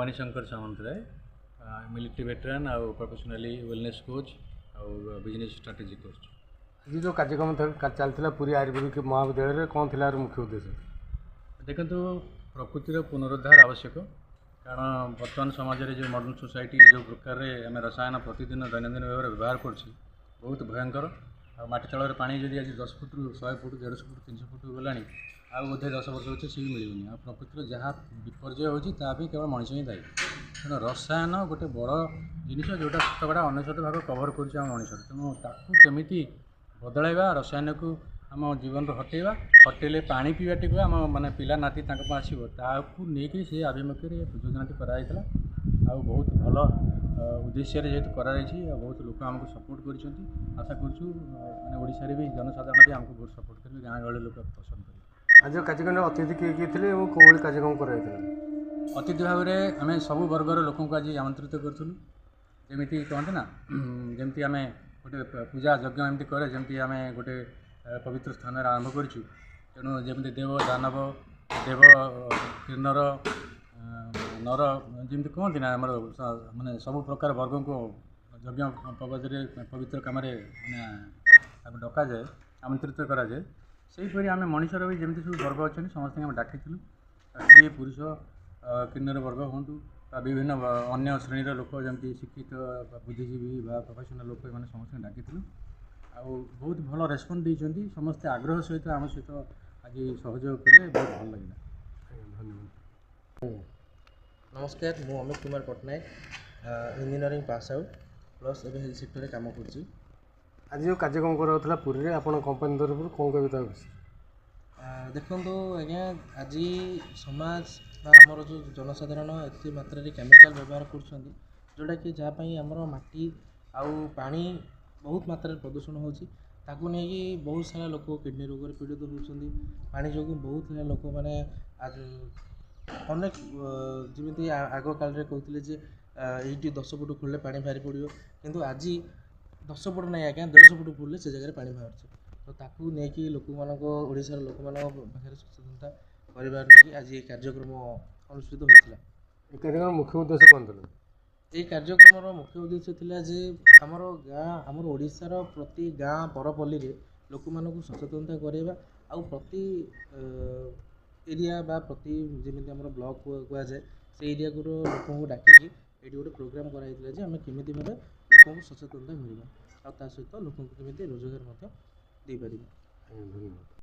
Bhavani Shankar Samantaray military वेटरान आउ professionally wellness coach आउ business strategy coach. आज जो कार्यक्रम चलता पुरी आयुर्वेदिक महाविद्यालय कौन थी मुख्य उद्देश्य? देखो प्रकृतिर पुनरुद्धार आवश्यक कारण बर्तमान समाज में जो मॉडर्न सोसाइटी जो प्रकार आम रसायन प्रतिदिन दैनंदिन भाव में व्यवहार कर बहुत भयंकर आटी तल पानी जदि आज 10 फुट 100 फुट 150 फुट 300 फुट गलानी आ बोधे 10 वर्ष अच्छे सी मिलूनी आ प्रकृतिर जहाँ विपर्य होती केवल मनीष ही दायी। तेणु रसायन गोटे बड़ जिनिस जोटा शतकड़ा 99 भाग कभर कर मनीष तेणु ताकू केमी बदलैवा रसायन को आम जीवन हटेवा हटेले पानी पीवाटी को आम माने पिला नाती आसो ताकू लेकिन से आभिमुख्य योजनाटी कराइला आ बहुत भल उद्देश्य जेहेतु कराई बहुत लोक आमको सपोर्ट कर आशा करोड़शा भी जनसाधारण भी आमको बहुत सपोर्ट करेंगे गाँ गहली लोक पसंद करेंगे। आज कार्यक्रम अतिथि किए थे कौन कार्यक्रम कराई? अतिथि भाव में आम सब वर्गर लोक आज आमंत्रित करूँ जमी कहते ना जमी आम गोटे पूजा यज्ञ एमती करे जमी आम गोटे पवित्र स्थान आरंभ करूँ तेणु जमी देव दानव देव किन्नर नर जमी कहती ना आम माने सब प्रकार वर्ग को यज्ञ पवजरे पवित्र कम मैंने डक जाए आमंत्रित कराए से आम मनीषर भी जमी सब वर्ग अच्छा समस्त आम डाक स्त्री पुरुष किन्नर वर्ग हूँ विभिन्न अन्य श्रेणी लोक जमी शिक्षित बुद्धिजीवी प्रोफेशनल लोक मैंने समस्त डाक बहुत भल रेस्पन्स देते समस्ते आग्रह सहित आम सहित आज सहयोग कले बहुत भल लगे। धन्यवाद। नमस्कार मु Amit Kumar Pattnaik engineering pass out plus एवं हेल्थ सेक्टर काम कर। आज जो कार्यक्रम करा पुरी आप कंपनी तरफ कौन कविता देखो आज्ञा आज समाज आमर जो जनसाधारण एत मात्रा केमिकल व्यवहार कर जोटा कि जहाँपाई आमर माटी आउ पानी बहुत मात्रा प्रदूषण होची ताकू नहीं बहुत सारा लोक किडनी रोग पीड़ित होती पानी जो बहुत सारा लोक मैंने आज अनेक जमी आग काल कहते ये 10 फुट खोलिले पानी बाहरी पड़ो किंतु आज 10 फुट नहीं आज्ञा 150 फुट खोलिले से जगह पानी बाहर तो ताकू नहीं लोक ओडिशार लोक पाखे सचेतनता कर आज ये कार्यक्रम अनुष्ठित होता। कार्यक्रम मुख्य उद्देश्य कौन था? ये कार्यक्रम मुख्य उद्देश्य थिला जे आमर गाँ आमर ओडिशार प्रति गाँ परपल्ली रे लोक मानक सचेतनता कराइबा आ प्रति एरिया बा प्रति जमी आम ब्लॉक कहुए से एरिया को लोक डाकिकी ये गोटे प्रोग्राम कराई आम केमी भाव लोक सचेतनता करवा आ सहित लोक केमी रोजगार दे पार। धन्यवाद।